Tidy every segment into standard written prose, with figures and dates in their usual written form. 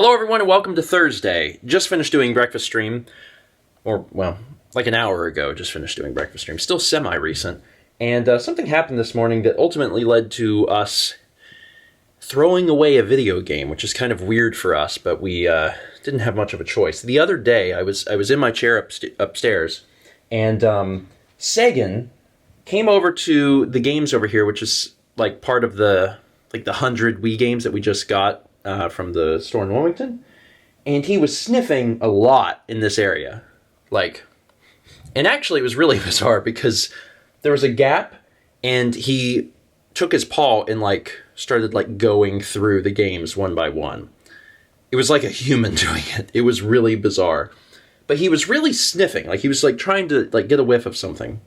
Hello everyone and welcome to Thursday. Just finished doing breakfast stream, or well, like an hour ago, just finished doing breakfast stream. Still semi-recent. And something happened this morning that ultimately led to us throwing away a video game, which is kind of weird for us, but we didn't have much of a choice. The other day, I was in my chair upstairs, and Sagan came over to the games over here, which is like part of the 100 Wii games that we just got from the store in Wilmington, and he was sniffing a lot in this area. And actually it was really bizarre because there was a gap, and he took his paw and started going through the games one by one. It was like a human doing it. It was really bizarre. But he was really sniffing. He was trying to get a whiff of something.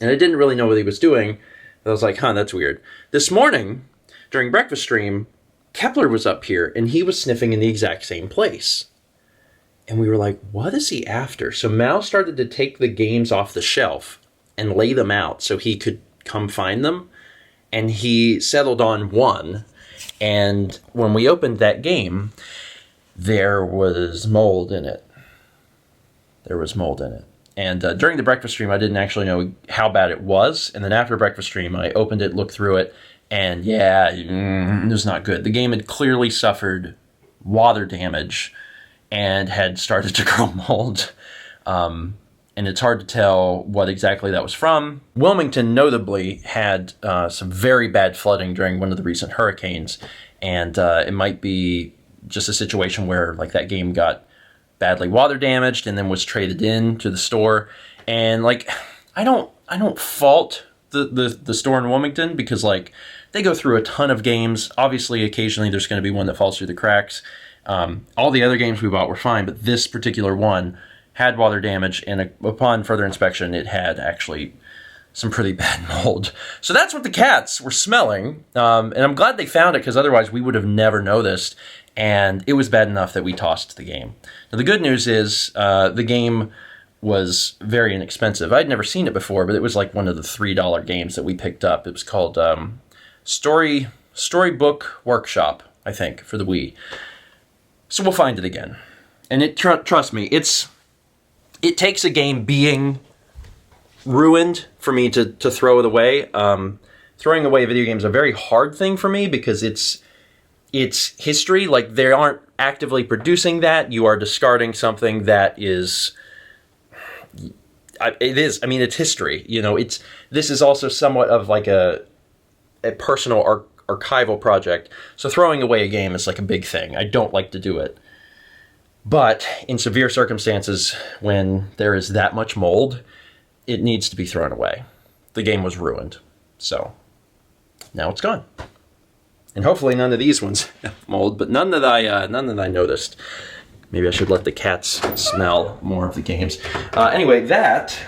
And I didn't really know what he was doing. I was like, huh, that's weird. This morning, during breakfast stream, Kepler was up here, and he was sniffing in the exact same place. And we were like, what is he after? So Mal started to take the games off the shelf and lay them out so he could come find them. And he settled on one. And when we opened that game, there was mold in it. And during the breakfast stream, I didn't actually know how bad it was. And then after breakfast stream, I opened it, looked through it, and yeah, it was not good. The game had clearly suffered water damage and had started to grow mold. And it's hard to tell what exactly that was from. Wilmington notably had some very bad flooding during one of the recent hurricanes. And it might be just a situation where that game got badly water damaged and then was traded in to the store. And I don't fault the store in Wilmington because they go through a ton of games. Obviously, occasionally there's going to be one that falls through the cracks. All the other games we bought were fine, but this particular one had water damage, and upon further inspection, it had actually some pretty bad mold. So that's what the cats were smelling, and I'm glad they found it because otherwise we would have never noticed, and it was bad enough that we tossed the game. Now, the good news is the game was very inexpensive. I'd never seen it before, but it was one of the $3 games that we picked up. It was called Storybook Workshop, I think, for the Wii. So we'll find it again. And trust me, it takes a game being ruined for me to throw it away. Throwing away a video game is a very hard thing for me because it's history. They aren't actively producing that. You are discarding something that is... It is. I mean, it's history. This is also somewhat of a personal archival project. So throwing away a game is a big thing. I don't like to do it. But in severe circumstances, when there is that much mold, it needs to be thrown away. The game was ruined. So now it's gone. And hopefully none of these ones have mold, but none that I noticed. Maybe I should let the cats smell more of the games. Anyway, that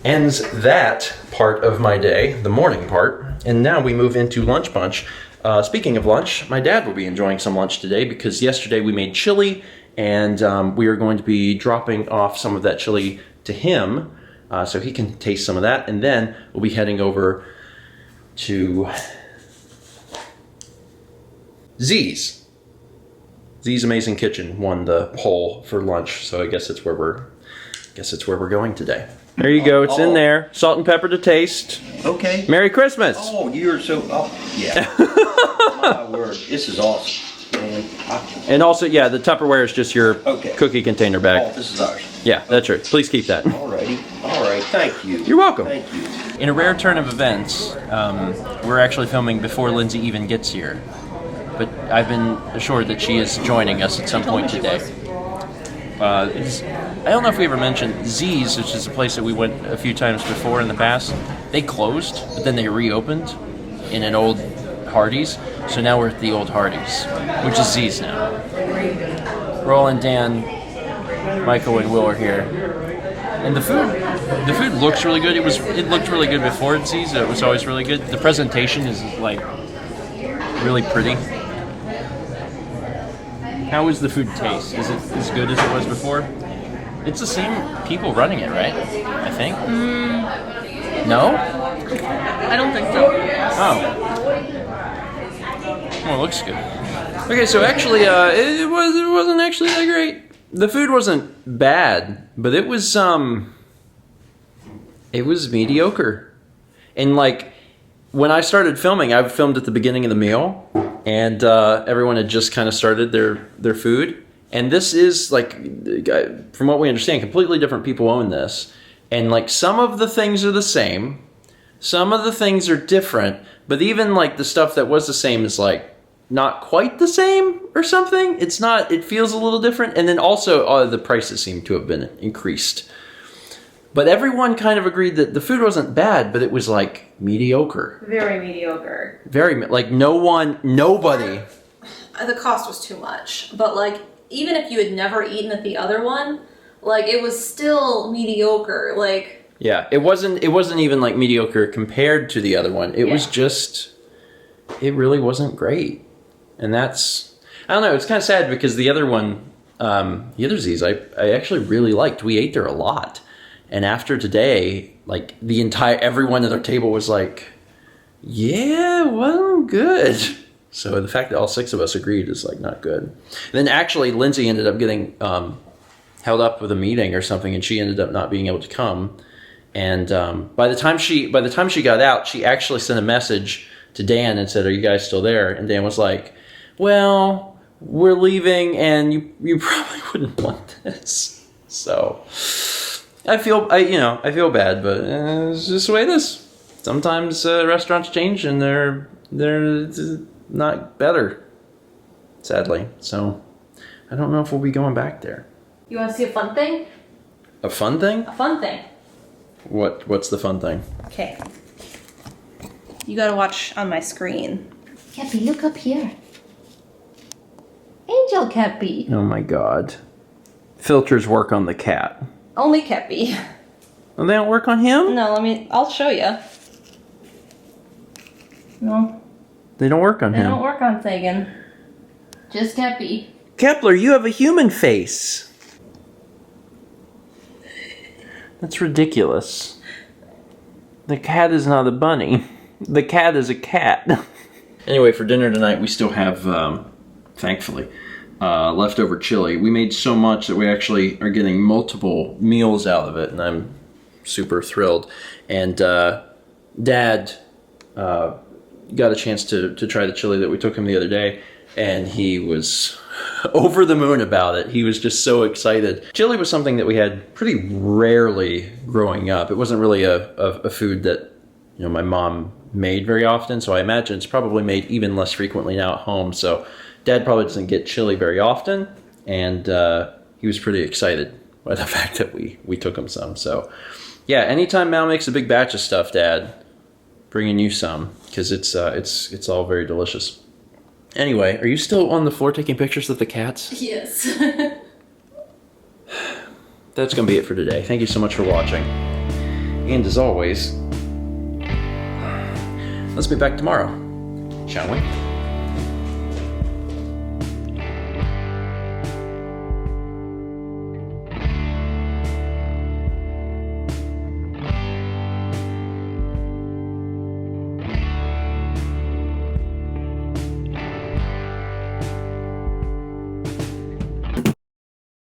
ends that part of my day, the morning part. And now we move into Lunch Bunch. Speaking of lunch, my dad will be enjoying some lunch today because yesterday we made chili, and we are going to be dropping off some of that chili to him so he can taste some of that. And then we'll be heading over to Z's Amazing Kitchen won the poll for lunch, so I guess it's where we're going today. There you go. It's in there. Salt and pepper to taste. Okay. Merry Christmas. Oh, you're so... Oh, yeah. My word. This is awesome, man. And also, yeah, the Tupperware is just your cookie container bag. Oh, this is ours. Yeah, that's right. Please keep that. Alrighty. All right. Thank you. You're welcome. Thank you. In a rare turn of events, we're actually filming before Lindsay even gets here. But I've been assured that she is joining us at some point today. I don't know if we ever mentioned Z's, which is a place that we went a few times before in the past. They closed, but then they reopened in an old Hardee's. So now we're at the old Hardee's, which is Z's now. Roland, Dan, Michael, and Will are here. And the food looks really good. It looked really good before at Z's. It was always really good. The presentation is really pretty. How is the food taste? Is it as good as it was before? It's the same people running it, right? I think. No? I don't think so. Oh. Well, it looks good. Okay, so actually, it wasn't actually that great. The food wasn't bad, but it was mediocre. And like when I started filming, I filmed at the beginning of the meal, and everyone had just kind of started their food. And this is like, from what we understand, completely different people own this. And like some of the things are the same, some of the things are different, but even like the stuff that was the same is like not quite the same or something. It's not, it feels a little different. And then also the prices seem to have been increased. But everyone kind of agreed that the food wasn't bad, but it was like mediocre. Very mediocre. Like nobody. The cost was too much. But like, even if you had never eaten at the other one, like it was still mediocre. Like, yeah, it wasn't even like mediocre compared to the other one. It was just, it really wasn't great. And that's, I don't know, it's kind of sad because the other one, the other Z's, I actually really liked. We ate there a lot. And after today, like everyone at our table was like, yeah, well, good. So the fact that all 6 of us agreed is like not good. And then actually Lindsay ended up getting held up with a meeting or something, and she ended up not being able to come. And by the time she got out, she actually sent a message to Dan and said, "Are you guys still there?" And Dan was like, "Well, we're leaving, and you probably wouldn't want this." So I feel bad, but it's just the way it is. Sometimes restaurants change, and they're not better, sadly. So I don't know if we'll be going back there. you want to see a fun thing? A fun thing? A fun thing. What's the fun thing? Okay. You gotta watch on my screen. Cappy, look up here. Angel Cappy. Oh my god. Filters work on the cat. Only Kepi. Oh, they don't work on him? No, I'll show you. No, They don't work on they don't work on Sagan. Just Kepi. Kepler, you have a human face. That's ridiculous. The cat is not a bunny. The cat is a cat. Anyway, for dinner tonight, we still have, thankfully, leftover chili. We made so much that we actually are getting multiple meals out of it, and I'm super thrilled. And Dad got a chance to try the chili that we took him the other day, and he was over the moon about it. He was just so excited. Chili was something that we had pretty rarely growing up. It wasn't really a food that my mom made very often, so I imagine it's probably made even less frequently now at home. So Dad probably doesn't get chili very often, and he was pretty excited by the fact that we took him some. So yeah, anytime Mal makes a big batch of stuff, Dad, bringing you some, because it's all very delicious. Anyway, are you still on the floor taking pictures of the cats? Yes. That's gonna be it for today. Thank you so much for watching, and as always, let's be back tomorrow, shall we?